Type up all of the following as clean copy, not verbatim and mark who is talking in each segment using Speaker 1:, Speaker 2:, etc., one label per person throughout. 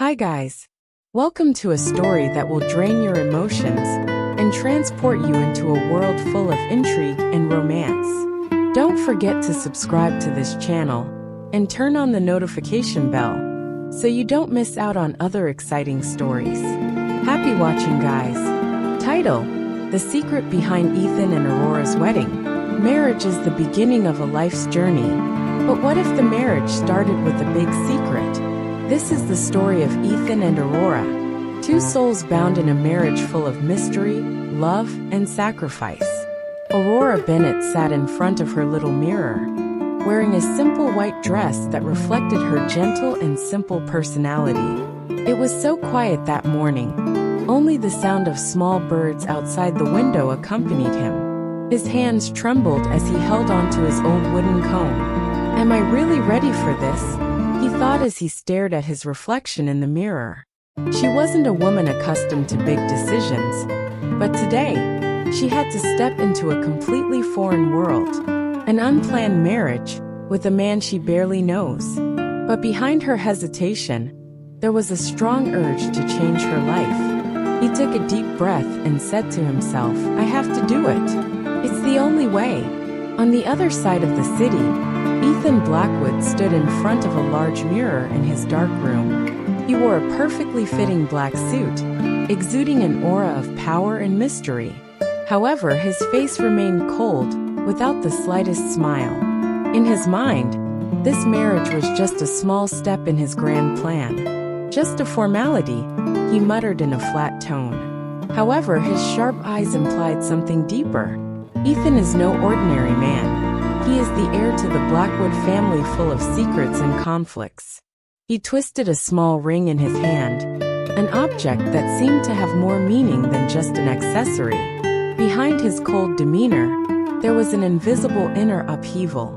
Speaker 1: Hi guys! Welcome to a story that will drain your emotions and transport you into a world full of intrigue and romance. Don't forget to subscribe to this channel and turn on the notification bell so you don't miss out on other exciting stories. Happy watching, guys! Title: The Secret Behind Ethan and Aurora's Wedding. Marriage is the beginning of a life's journey, but what if the marriage started with a big secret? This is the story of Ethan and Aurora, two souls bound in a marriage full of mystery, love, and sacrifice. Aurora Bennett sat in front of her little mirror, wearing a simple white dress that reflected her gentle and simple personality. It was so quiet that morning. Only the sound of small birds outside the window accompanied him. His hands trembled as he held onto his old wooden comb. "Am I really ready for this?" he thought as he stared at his reflection in the mirror. She wasn't a woman accustomed to big decisions, but today, she had to step into a completely foreign world, an unplanned marriage with a man she barely knows. But behind her hesitation, there was a strong urge to change her life. He took a deep breath and said to himself, "I have to do it. It's the only way." On the other side of the city, Ethan Blackwood stood in front of a large mirror in his dark room. He wore a perfectly fitting black suit, exuding an aura of power and mystery. However, his face remained cold, without the slightest smile. In his mind, this marriage was just a small step in his grand plan. "Just a formality," he muttered in a flat tone. However, his sharp eyes implied something deeper. Ethan is no ordinary man. He is the heir to the Blackwood family, full of secrets and conflicts. He twisted a small ring in his hand, an object that seemed to have more meaning than just an accessory. Behind his cold demeanor, there was an invisible inner upheaval.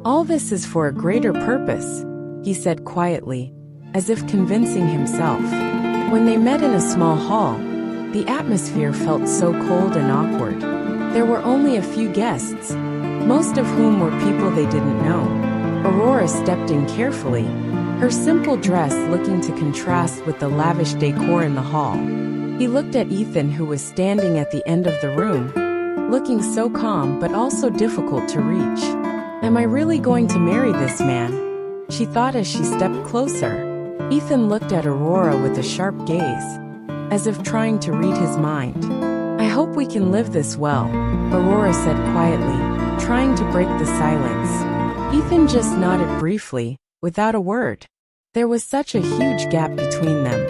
Speaker 1: "All this is for a greater purpose," he said quietly, as if convincing himself. When they met in a small hall, the atmosphere felt so cold and awkward. There were only a few guests, most of whom were people they didn't know. Aurora stepped in carefully, her simple dress looking to contrast with the lavish decor in the hall. He looked at Ethan, who was standing at the end of the room, looking so calm but also difficult to reach. "Am I really going to marry this man?" she thought as she stepped closer. Ethan looked at Aurora with a sharp gaze, as if trying to read his mind. "I hope we can live this well," Aurora said quietly, trying to break the silence. Ethan just nodded briefly, without a word. There was such a huge gap between them,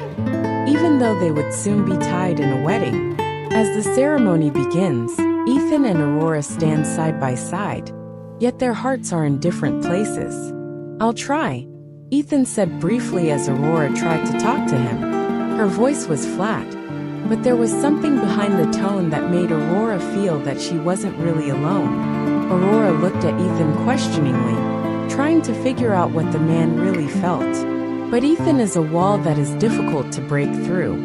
Speaker 1: even though they would soon be tied in a wedding. As the ceremony begins, Ethan and Aurora stand side by side, yet their hearts are in different places. "I'll try," Ethan said briefly as Aurora tried to talk to him. Her voice was flat, but there was something behind the tone that made Aurora feel that she wasn't really alone. Aurora looked at Ethan questioningly, trying to figure out what the man really felt. But Ethan is a wall that is difficult to break through.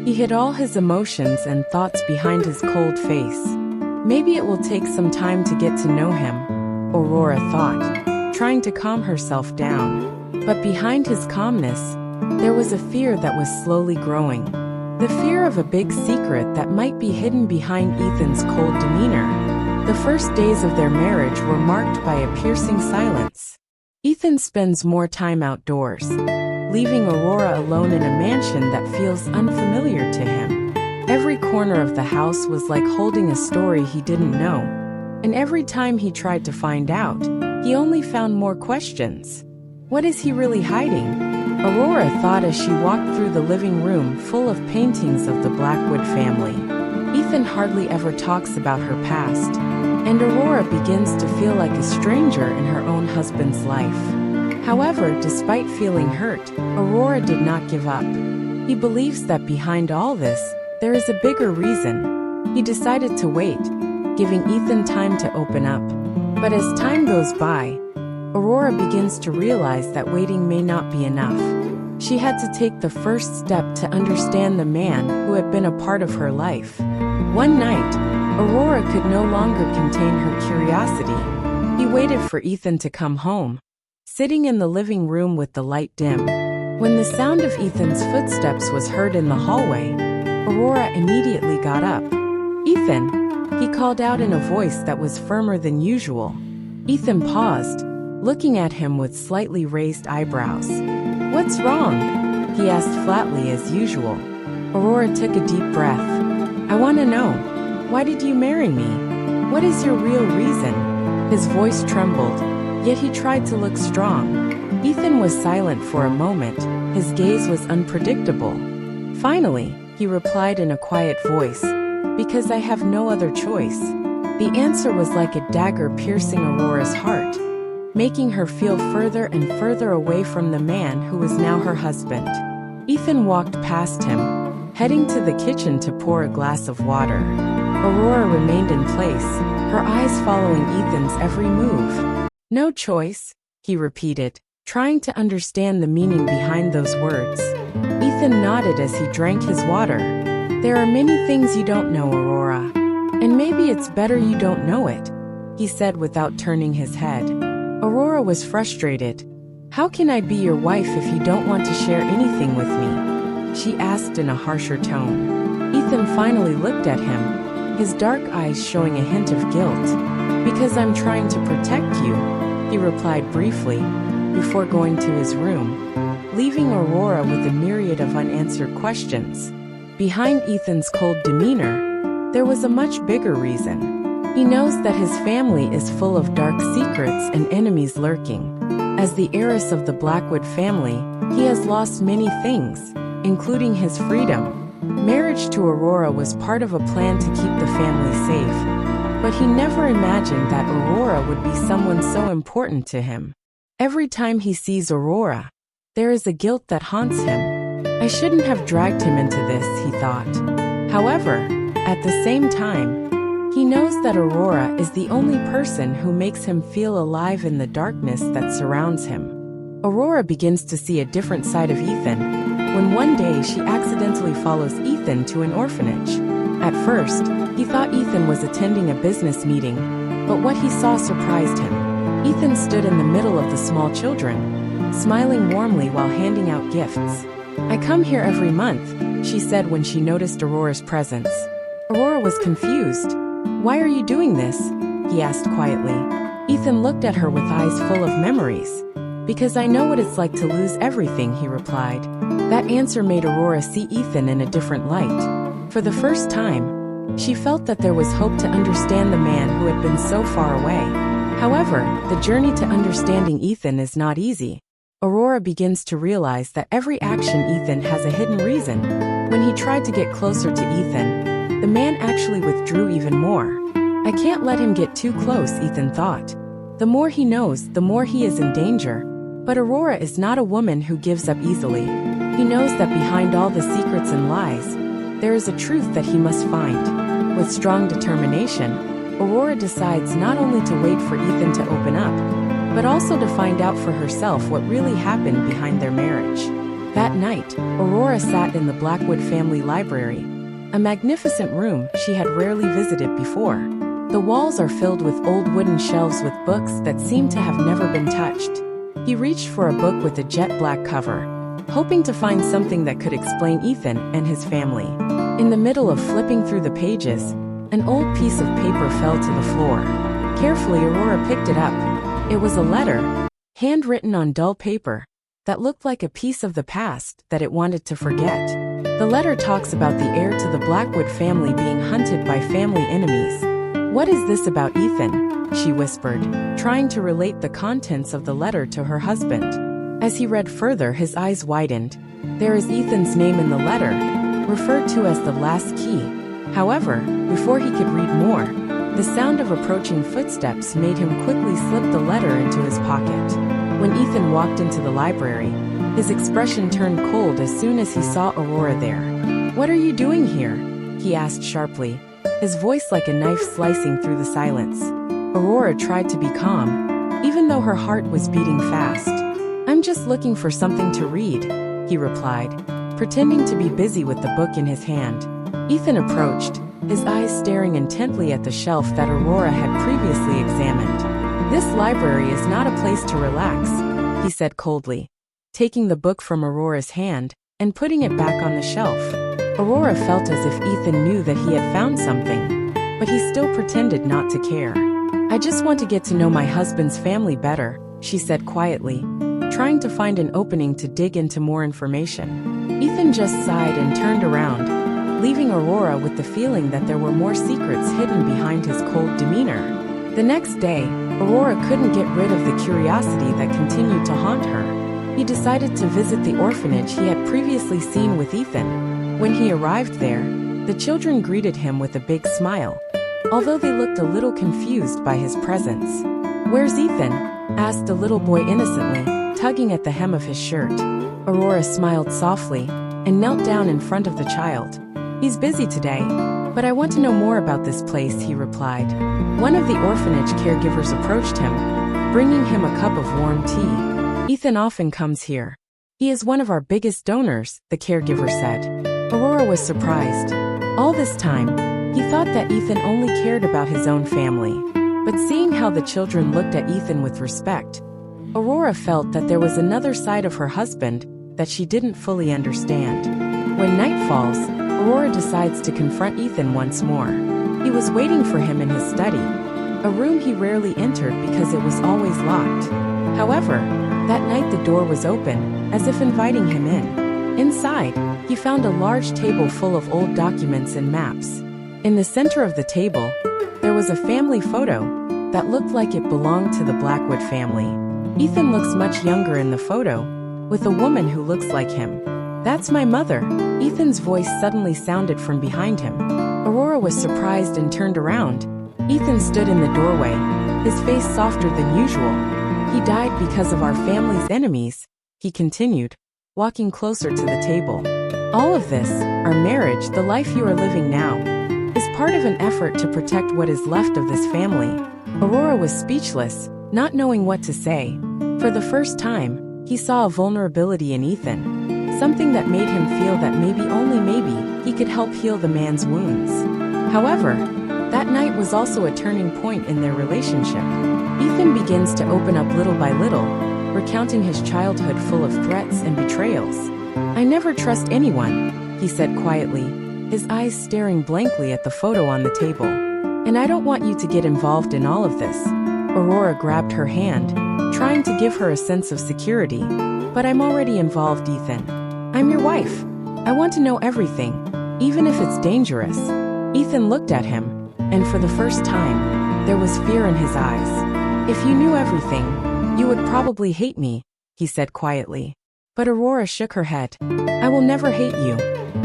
Speaker 1: He hid all his emotions and thoughts behind his cold face. Maybe it will take some time to get to know him, Aurora thought, trying to calm herself down. But behind his calmness, there was a fear that was slowly growing. The fear of a big secret that might be hidden behind Ethan's cold demeanor. The first days of their marriage were marked by a piercing silence. Ethan spends more time outdoors, leaving Aurora alone in a mansion that feels unfamiliar to him. Every corner of the house was like holding a story he didn't know, and every time he tried to find out, he only found more questions. What is he really hiding? Aurora thought as she walked through the living room full of paintings of the Blackwood family. Ethan hardly ever talks about her past, and Aurora begins to feel like a stranger in her own husband's life. However, despite feeling hurt, Aurora did not give up. He believes that behind all this, there is a bigger reason. He decided to wait, giving Ethan time to open up. But as time goes by, Aurora begins to realize that waiting may not be enough. She had to take the first step to understand the man who had been a part of her life. One night, Aurora could no longer contain her curiosity. He waited for Ethan to come home. Sitting in the living room with the light dim, When the sound of Ethan's footsteps was heard in the hallway, Aurora immediately got up. "Ethan," he called out in a voice that was firmer than usual. Ethan paused, looking at him with slightly raised eyebrows. "What's wrong?" he asked flatly as usual. Aurora took a deep breath. "I want to know. Why did you marry me? What is your real reason?" His voice trembled, yet he tried to look strong. Ethan was silent for a moment. His gaze was unpredictable. Finally, he replied in a quiet voice, "Because I have no other choice." The answer was like a dagger piercing Aurora's heart, making her feel further and further away from the man who was now her husband. Ethan walked past him, heading to the kitchen to pour a glass of water. Aurora remained in place, her eyes following Ethan's every move. "No choice," he repeated, trying to understand the meaning behind those words. Ethan nodded as he drank his water. "There are many things you don't know, Aurora. And maybe it's better you don't know it," he said without turning his head. Aurora was frustrated. "How can I be your wife if you don't want to share anything with me?" she asked in a harsher tone. Ethan finally looked at him, his dark eyes showing a hint of guilt. "Because I'm trying to protect you," he replied briefly, before going to his room, leaving Aurora with a myriad of unanswered questions. Behind Ethan's cold demeanor, there was a much bigger reason. He knows that his family is full of dark secrets and enemies lurking. As the heiress of the Blackwood family, he has lost many things, including his freedom. Marriage to Aurora was part of a plan to keep the family safe, but he never imagined that Aurora would be someone so important to him. Every time he sees Aurora, there is a guilt that haunts him. "I shouldn't have dragged him into this," he thought. However, at the same time, he knows that Aurora is the only person who makes him feel alive in the darkness that surrounds him. Aurora begins to see a different side of Ethan when one day she accidentally follows Ethan to an orphanage. At first, he thought Ethan was attending a business meeting, but what he saw surprised him. Ethan stood in the middle of the small children, smiling warmly while handing out gifts. "I come here every month," she said when she noticed Aurora's presence. Aurora was confused. "Why are you doing this?" he asked quietly. Ethan looked at her with eyes full of memories. "Because I know what it's like to lose everything," he replied. That answer made Aurora see Ethan in a different light. For the first time, she felt that there was hope to understand the man who had been so far away. However, the journey to understanding Ethan is not easy. Aurora begins to realize that every action Ethan has a hidden reason. When he tried to get closer to Ethan, the man actually withdrew even more. "I can't let him get too close," Ethan thought. The more he knows, the more he is in danger. But Aurora is not a woman who gives up easily. He knows that behind all the secrets and lies, there is a truth that he must find. With strong determination, Aurora decides not only to wait for Ethan to open up, but also to find out for herself what really happened behind their marriage. That night, Aurora sat in the Blackwood family library, a magnificent room she had rarely visited before. The walls are filled with old wooden shelves with books that seem to have never been touched. He reached for a book with a jet black cover, hoping to find something that could explain Ethan and his family. In the middle of flipping through the pages, an old piece of paper fell to the floor. Carefully, Aurora picked it up. It was a letter, handwritten on dull paper, that looked like a piece of the past that it wanted to forget. The letter talks about the heir to the Blackwood family being hunted by family enemies. "What is this about Ethan?" she whispered, trying to relate the contents of the letter to her husband. As he read further, his eyes widened. There is Ethan's name in the letter, referred to as the last key. However, before he could read more, the sound of approaching footsteps made him quickly slip the letter into his pocket. When Ethan walked into the library, his expression turned cold as soon as he saw Aurora there. "What are you doing here?" he asked sharply, his voice like a knife slicing through the silence. Aurora tried to be calm, even though her heart was beating fast. "I'm just looking for something to read," he replied, pretending to be busy with the book in his hand. Ethan approached, his eyes staring intently at the shelf that Aurora had previously examined. "This library is not a place to relax," he said coldly. taking the book from Aurora's hand and putting it back on the shelf. Aurora felt as if Ethan knew that he had found something, but he still pretended not to care. "I just want to get to know my husband's family better," she said quietly, trying to find an opening to dig into more information. Ethan just sighed and turned around, leaving Aurora with the feeling that there were more secrets hidden behind his cold demeanor. The next day, Aurora couldn't get rid of the curiosity that continued to haunt her. He decided to visit the orphanage he had previously seen with Ethan. When he arrived there, the children greeted him with a big smile, although they looked a little confused by his presence. "Where's Ethan?" asked the little boy innocently, tugging at the hem of his shirt. Aurora smiled softly and knelt down in front of the child. "He's busy today, but I want to know more about this place," he replied. One of the orphanage caregivers approached him, bringing him a cup of warm tea. "Ethan often comes here. He is one of our biggest donors," the caregiver said. Aurora was surprised. All this time, he thought that Ethan only cared about his own family. But seeing how the children looked at Ethan with respect, Aurora felt that there was another side of her husband that she didn't fully understand. When night falls, Aurora decides to confront Ethan once more. He was waiting for him in his study, a room he rarely entered because it was always locked. However, that night the door was open, as if inviting him in. Inside, he found a large table full of old documents and maps. In the center of the table, there was a family photo that looked like it belonged to the Blackwood family. Ethan looks much younger in the photo, with a woman who looks like him. "That's my mother," Ethan's voice suddenly sounded from behind him. Aurora was surprised and turned around. Ethan stood in the doorway, his face softer than usual. "He died because of our family's enemies," he continued, walking closer to the table. "All of this, our marriage, the life you are living now, is part of an effort to protect what is left of this family." Aurora was speechless, not knowing what to say. For the first time, he saw a vulnerability in Ethan, something that made him feel that maybe, only maybe, he could help heal the man's wounds. However, that night was also a turning point in their relationship. Ethan begins to open up little by little, recounting his childhood full of threats and betrayals. "I never trust anyone," he said quietly, his eyes staring blankly at the photo on the table. "And I don't want you to get involved in all of this." Aurora grabbed her hand, trying to give her a sense of security. "But I'm already involved, Ethan. I'm your wife. I want to know everything, even if it's dangerous." Ethan looked at him, and for the first time, there was fear in his eyes. "If you knew everything, you would probably hate me," he said quietly. But Aurora shook her head. "I will never hate you.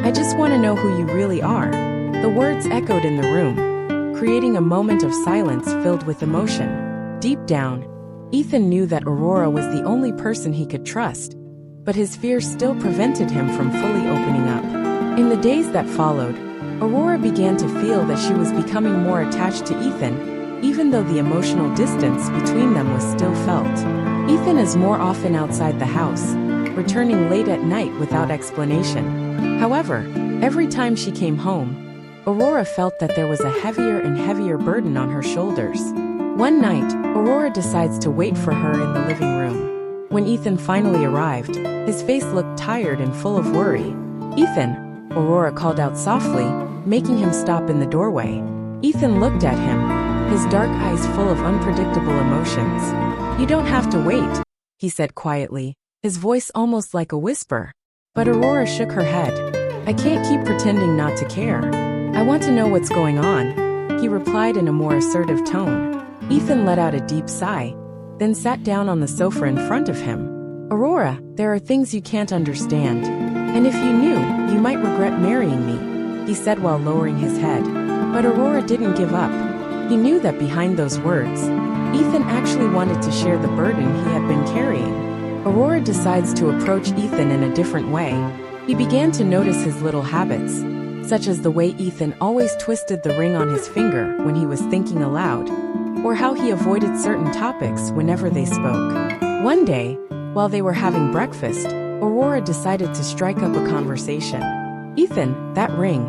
Speaker 1: I just want to know who you really are." The words echoed in the room, creating a moment of silence filled with emotion. Deep down, Ethan knew that Aurora was the only person he could trust, but his fear still prevented him from fully opening up. In the days that followed, Aurora began to feel that she was becoming more attached to Ethan, even though the emotional distance between them was still felt. Ethan is more often outside the house, returning late at night without explanation. However, every time she came home, Aurora felt that there was a heavier and heavier burden on her shoulders. One night, Aurora decides to wait for her in the living room. When Ethan finally arrived, his face looked tired and full of worry. "Ethan," Aurora called out softly, making him stop in the doorway. Ethan looked at him, his dark eyes full of unpredictable emotions. "You don't have to wait," he said quietly, his voice almost like a whisper. But Aurora shook her head. "I can't keep pretending not to care. I want to know what's going on," he replied in a more assertive tone. Ethan let out a deep sigh, then sat down on the sofa in front of him. "Aurora, there are things you can't understand. And if you knew, you might regret marrying me," he said while lowering his head. But Aurora didn't give up. He knew that behind those words, Ethan actually wanted to share the burden he had been carrying. Aurora decides to approach Ethan in a different way. He began to notice his little habits, such as the way Ethan always twisted the ring on his finger when he was thinking aloud, or how he avoided certain topics whenever they spoke. One day, while they were having breakfast, Aurora decided to strike up a conversation. "Ethan, that ring.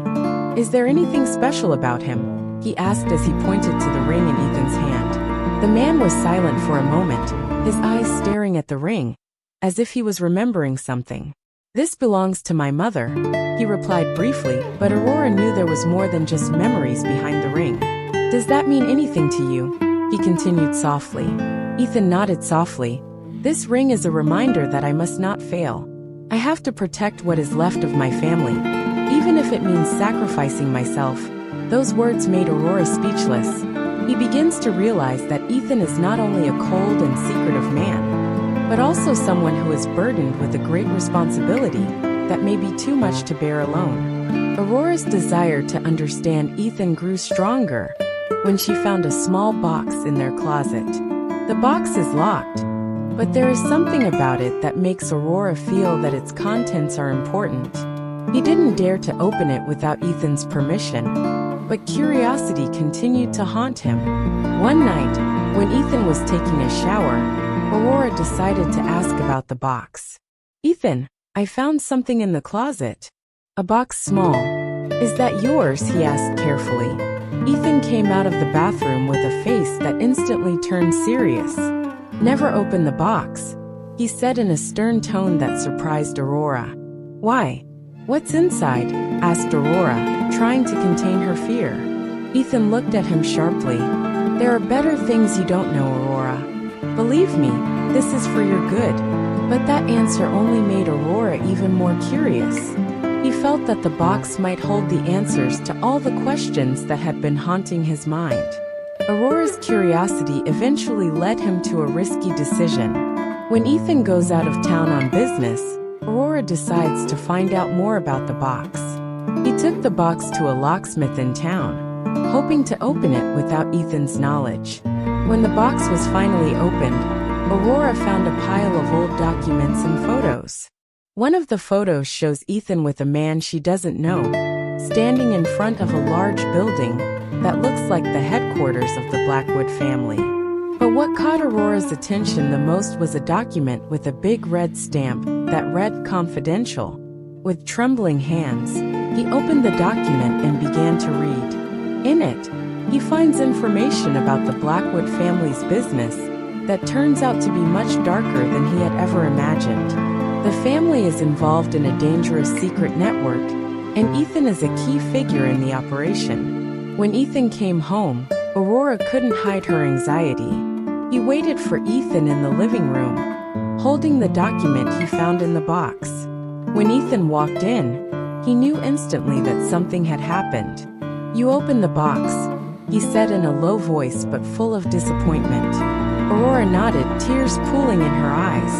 Speaker 1: Is there anything special about him?" he asked as he pointed to the ring in Ethan's hand. The man was silent for a moment, his eyes staring at the ring. as if he was remembering something. "This belongs to my mother," he replied briefly, but Aurora knew there was more than just memories behind the ring. "Does that mean anything to you?" he continued softly. Ethan nodded softly. "This ring is a reminder that I must not fail. I have to protect what is left of my family, even if it means sacrificing myself." Those words made Aurora speechless. He begins to realize that Ethan is not only a cold and secretive man, but also someone who is burdened with a great responsibility that may be too much to bear alone. Aurora's desire to understand Ethan grew stronger when she found a small box in their closet. The box is locked, but there is something about it that makes Aurora feel that its contents are important. He didn't dare to open it without Ethan's permission, but curiosity continued to haunt him. One night, when Ethan was taking a shower, Aurora decided to ask about the box. "Ethan, I found something in the closet." "A box small. Is that yours?" he asked carefully. Ethan came out of the bathroom with a face that instantly turned serious. "Never open the box," he said in a stern tone that surprised Aurora. "Why? What's inside?" asked Aurora, trying to contain her fear. Ethan looked at him sharply. "There are better things you don't know, Aurora. Believe me, this is for your good." But that answer only made Aurora even more curious. He felt that the box might hold the answers to all the questions that had been haunting his mind. Aurora's curiosity eventually led him to a risky decision. When Ethan goes out of town on business, Aurora decides to find out more about the box. He took the box to a locksmith in town, hoping to open it without Ethan's knowledge. When the box was finally opened, Aurora found a pile of old documents and photos. One of the photos shows Ethan with a man she doesn't know, standing in front of a large building that looks like the headquarters of the Blackwood family. But what caught Aurora's attention the most was a document with a big red stamp that read "Confidential." With trembling hands, he opened the document and began to read. In it, he finds information about the Blackwood family's business that turns out to be much darker than he had ever imagined. The family is involved in a dangerous secret network, and Ethan is a key figure in the operation. When Ethan came home, Aurora couldn't hide her anxiety. He waited for Ethan in the living room, holding the document he found in the box. When Ethan walked in, he knew instantly that something had happened. "You opened the box," he said in a low voice but full of disappointment. Aurora nodded, tears pooling in her eyes.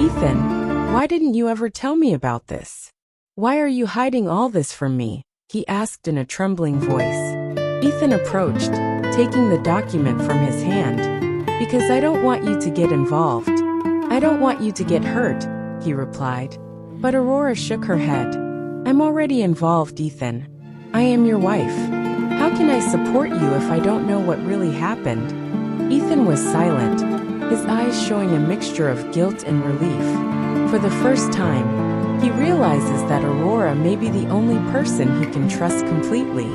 Speaker 1: "Ethan, why didn't you ever tell me about this? Why are you hiding all this from me?" he asked in a trembling voice. Ethan approached, taking the document from his hand. "Because I don't want you to get involved. I don't want you to get hurt," he replied. But Aurora shook her head. "I'm already involved, Ethan. I am your wife. How can I support you if I don't know what really happened?" Ethan was silent, his eyes showing a mixture of guilt and relief. For the first time, he realizes that Aurora may be the only person he can trust completely.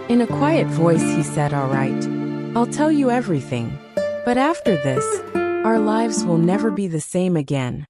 Speaker 1: In a quiet voice he said, "All right, I'll tell you everything. But after this, our lives will never be the same again."